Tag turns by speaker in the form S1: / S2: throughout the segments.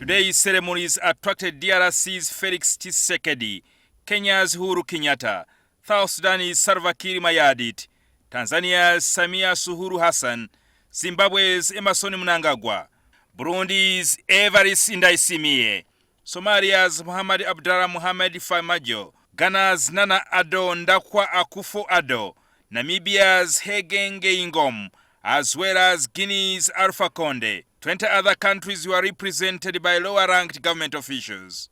S1: Today's ceremonies attracted DRC's Felix Tshisekedi, Kenya's Uhuru Kenyatta, South Sudan's Salva Kiir Mayardit, Tanzania's Samia Suluhu Hassan, Zimbabwe's Emmerson Mnangagwa, Burundi's Evariste Ndayishimiye, Somalia's Mohamed Abdallah Mohamed Farmajo, Ghana's Nana Addo Ndankwa Akufo-Addo, Namibia's Hage Geingob, as well as Guinea's Alpha Conde. 20 other countries were represented by lower-ranked government officials.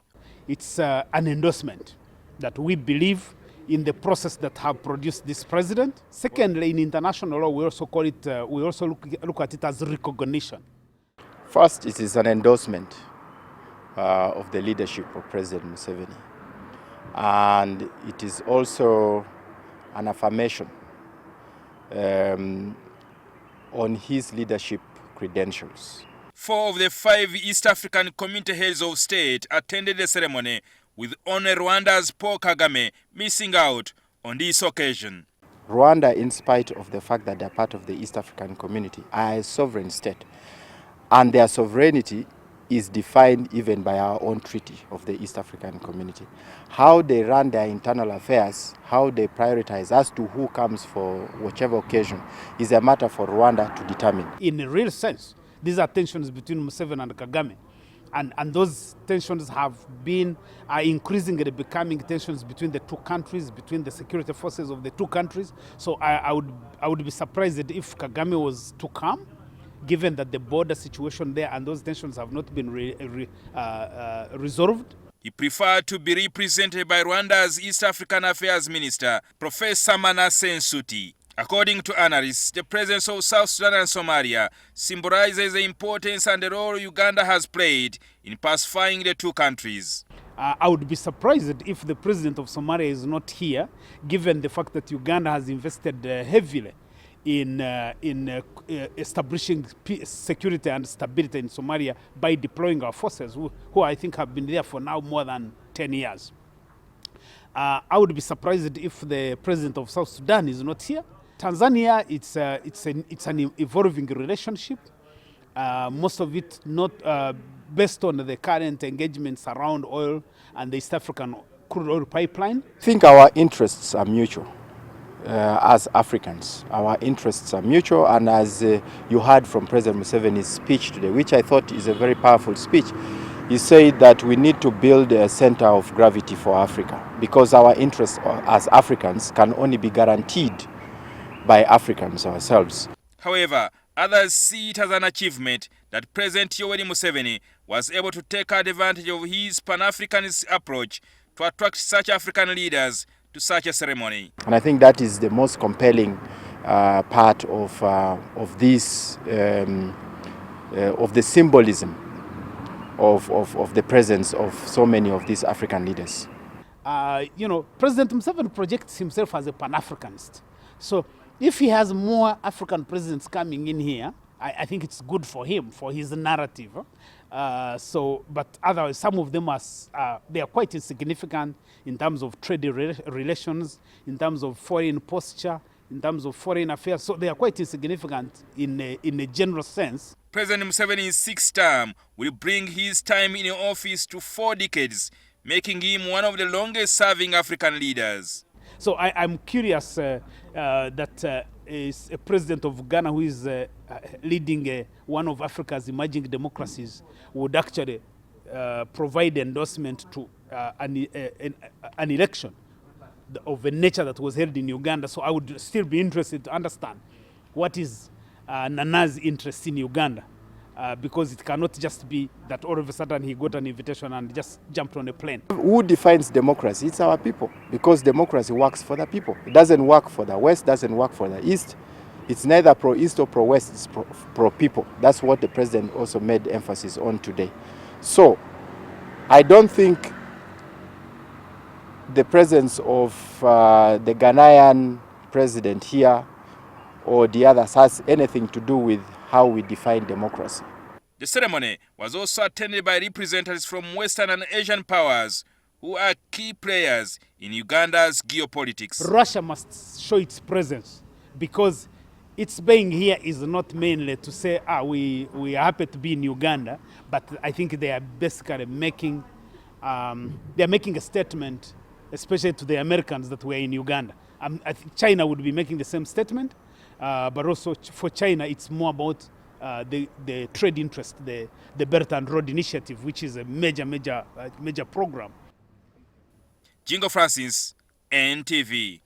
S2: It's an endorsement that we believe in the process that have produced this president. Secondly, in international law, we also call it. We also look at it as recognition.
S3: First, it is an endorsement of the leadership of President Museveni, and it is also an affirmation on his leadership credentials.
S1: 4 of the 5 East African community heads of state attended the ceremony, with only Rwanda's Paul Kagame missing out on this occasion.
S3: Rwanda, in spite of the fact that they are part of the East African community, are a sovereign state, and their sovereignty is defined even by our own treaty of the East African community. How they run their internal affairs, how they prioritize as to who comes for whichever occasion, is a matter for Rwanda to determine.
S2: In a real sense, these are tensions between Museveni and Kagame. And those tensions are increasingly becoming tensions between the two countries, between the security forces of the two countries. So I would be surprised if Kagame was to come, given that the border situation there and those tensions have not been resolved.
S1: He preferred to be represented by Rwanda's East African Affairs Minister, Professor Manasseh Nsuti. According to analysts, the presence of South Sudan and Somalia symbolizes the importance and the role Uganda has played in pacifying the two countries.
S2: I would be surprised if the president of Somalia is not here, given the fact that Uganda has invested heavily in establishing security and stability in Somalia by deploying our forces, who I think have been there for now more than 10 years. I would be surprised if the president of South Sudan is not here. Tanzania, it's an evolving relationship. Most of it not based on the current engagements around oil and the East African crude oil pipeline.
S3: I think our interests are mutual. As Africans, our interests are mutual, and as you heard from President Museveni's speech today, which I thought is a very powerful speech, he said that we need to build a center of gravity for Africa, because our interests as Africans can only be guaranteed by Africans ourselves.
S1: However, others see it as an achievement that President Yoweri Museveni was able to take advantage of his Pan-Africanist approach to attract such African leaders to such a ceremony.
S3: And I think that is the most compelling part of this, of the symbolism of the presence of so many of these African leaders.
S2: President Museveni projects himself as a Pan-Africanist. So if he has more African presidents coming in here, I think it's good for him, for his narrative. But otherwise, some of them they are quite insignificant in terms of trade relations, in terms of foreign posture, in terms of foreign affairs. So they are quite insignificant in a general sense.
S1: President Museveni's 6th term will bring his time in office to 4 decades, making him one of the longest-serving African leaders.
S2: So I'm curious that is a president of Ghana who is leading one of Africa's emerging democracies would actually provide endorsement to an election of a nature that was held in Uganda. So I would still be interested to understand what is Nana's interest in Uganda. Because it cannot just be that all of a sudden he got an invitation and just jumped on a plane.
S3: Who defines democracy? It's our people, because democracy works for the people. It doesn't work for the West, doesn't work for the East. It's neither pro-East or pro-West, it's pro-people. That's what the president also made emphasis on today. So I don't think the presence of the Ghanaian president here or the others has anything to do with how we define democracy.
S1: The ceremony was also attended by representatives from Western and Asian powers who are key players in Uganda's geopolitics.
S2: Russia must show its presence, because its being here is not mainly to say, we are happy to be in Uganda, but I think they are basically making, they are making a statement, especially to the Americans that we're in Uganda. I think China would be making the same statement, but also for China, it's more about the trade interest, the Belt and Road Initiative, which is a major program.
S1: Jjingo Francis, NTV.